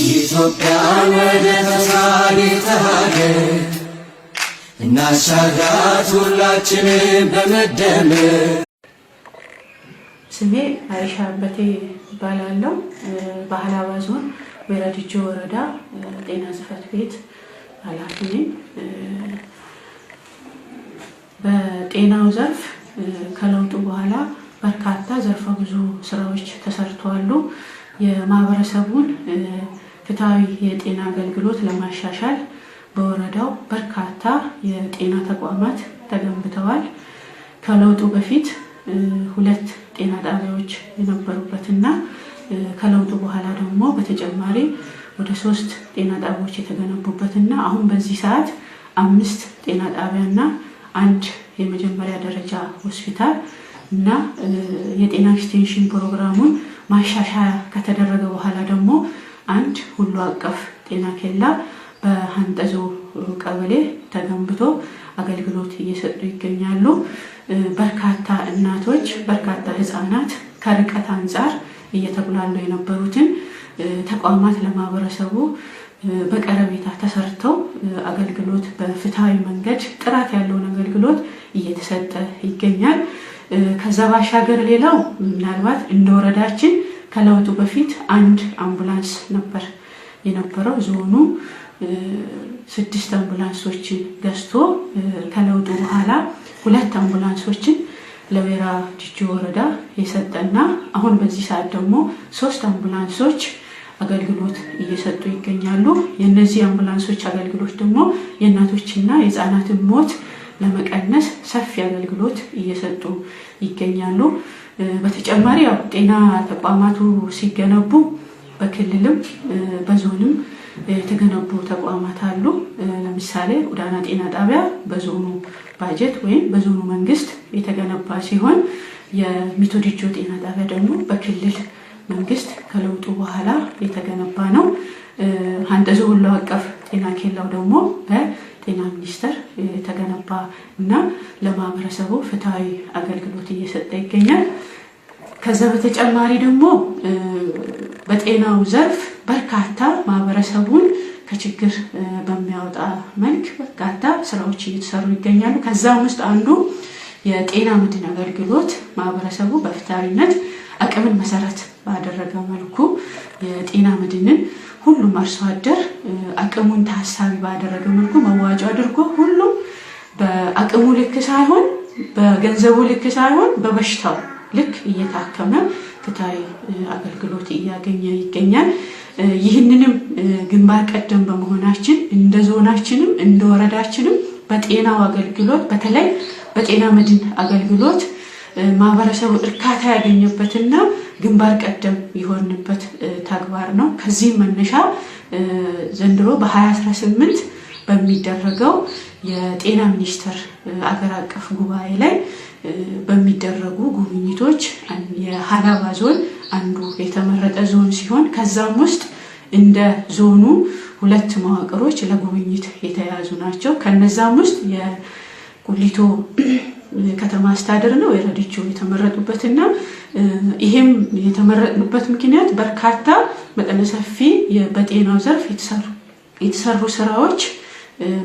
ኢትዮጵያን ወደ ተስፋ ሀገር እናሻግራት ሁላችንም በመደመር። ስሜ አይሻ አበቴ እባላለሁ። በሀላባ ዞን ወይራ ዲጆ ወረዳ ጤና ጽሕፈት ቤት ኃላፊ ነኝ። በጤናው ዘርፍ ከለውጡ በኋላ በርካታ ዘርፈ ብዙ ስራዎች ተሰርተዋል። የማህበረሰቡን ፍትሃዊ የጤና አገልግሎት ለማሻሻል በወረዳው በርካታ የጤና ተቋማት ተገንብተዋል። ከለውጡ በፊት 2 ጤና ጣቢያዎች የነበሩበትና ከለውጡ በኋላ ደግሞ በተጨማሪ ወደ 3 ጤና ጣቢያዎች የተገነቡበትና አሁን በዚህ ሰዓት 5 ጤና ጣቢያና 1 የመጀመሪያ ደረጃ ሆስፒታል እና የጤና ኤክስቴንሽን ፕሮግራሙን ማሻሻያ ከተደረገ በኋላ ደግሞ 1 ሁሉ አቀፍ ጤና ኬላ በሀንጠዞ ቀበሌ ተገንብቶ አገልግሎት እየሰጡ ይገኛሉ። በርካታ እናቶች፣ በርካታ ህፃናት ከርቀት አንፃር እየተጉላሉ የነበሩትን ተቋማት ለማህበረሰቡ በቀረቤታ ተሰርተው አገልግሎት በፍትሃዊ መንገድ ጥራት ያለውን አገልግሎት እየተሰጠ ይገኛል። ከዛ ባሻገር ሌላው ምናልባት እንደ ወረዳችን ከለውጡ በፊት 1 አምቡላንስ ነበር የነበረው። ዞኑ 6 አምቡላንሶችን ገዝቶ ከለውጡ በኋላ 2 አምቡላንሶችን ለወይራ ዲጆ ወረዳ የሰጠና አሁን በዚህ ሰዓት ደግሞ 3 አምቡላንሶች አገልግሎት እየሰጡ ይገኛሉ። የነዚህ አምቡላንሶች አገልግሎት ደግሞ የእናቶችና የህፃናትን ሞት ለመቀነስ ሰፊ አገልግሎት እየሰጡ ይገኛሉ። በተጨማሪ ያው ጤና ተቋማቱ ሲገነቡ በክልልም በዞንም የተገነቡ ተቋማት አሉ። ለምሳሌ ኡዳና ጤና ጣቢያ በዞኑ ባጀት ወይም በዞኑ መንግስት የተገነባ ሲሆን የሚቶ ዲጆ ጤና ጣቢያ ደግሞ በክልል መንግስት ከለውጡ በኋላ የተገነባ ነው። ሀንጠዞ ሁሉ አቀፍ ጤና ኬላው ደግሞ በጤና ሚኒስቴር የተገነባ እና ለማህበረሰቡ ፍትሃዊ አገልግሎት እየሰጠ ይገኛል። ከዛ በተጨማሪ ደግሞ በጤናው ዘርፍ በርካታ ማህበረሰቡን ከችግር በሚያወጣ መልክ በርካታ ስራዎች እየተሰሩ ይገኛሉ። ከዛም ውስጥ አንዱ የጤና መድን አገልግሎት ማህበረሰቡ በፍትሃዊነት አቅምን መሰረት ባደረገ መልኩ የጤና መድንን ሁሉም አርሶ አደር አቅሙን ታሳቢ ባደረገ መልኩ መዋጮ አድርጎ ሁሉም በአቅሙ ልክ ሳይሆን በገንዘቡ ልክ ሳይሆን በበሽታው ልክ እየታከመ ፍትሃዊ አገልግሎት እያገኘ ይገኛል። ይህንንም ግንባር ቀደም በመሆናችን እንደ ዞናችንም እንደ ወረዳችንም በጤናው አገልግሎት በተለይ በጤና መድን አገልግሎት ማህበረሰቡ እርካታ ያገኘበትና ግንባር ቀደም የሆንበት ተግባር ነው። ከዚህ መነሻ ዘንድሮ በ2018 በሚደረገው የጤና ሚኒስቴር አገር አቀፍ ጉባኤ ላይ በሚደረጉ ጉብኝቶች የሀላባ ዞን አንዱ የተመረጠ ዞን ሲሆን ከዛም ውስጥ እንደ ዞኑ 2 መዋቅሮች ለጉብኝት የተያዙ ናቸው። ከነዛም ውስጥ የቁሊቶ ከተማ አስተዳደር ነው ወይራ ዲጆ የተመረጡበትና ይሄም የተመረጥንበት ምክንያት በርካታ መጠነ ሰፊ በጤናው ዘርፍ የተሰሩ ስራዎች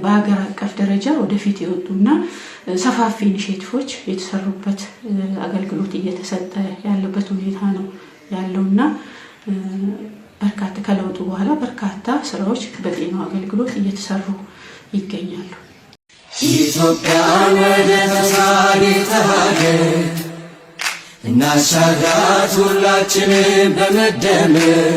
በሀገር አቀፍ ደረጃ ወደፊት የወጡና ሰፋፊ ኢኒሼቲቮች የተሰሩበት አገልግሎት እየተሰጠ ያለበት ሁኔታ ነው ያለውና በርካታ ከለውጡ በኋላ በርካታ ስራዎች በጤናው አገልግሎት እየተሰሩ ይገኛሉ። ኢትዮጵያን ወደ ተስፋ ሀገር እናሻግራት ሁላችንም በመደመር።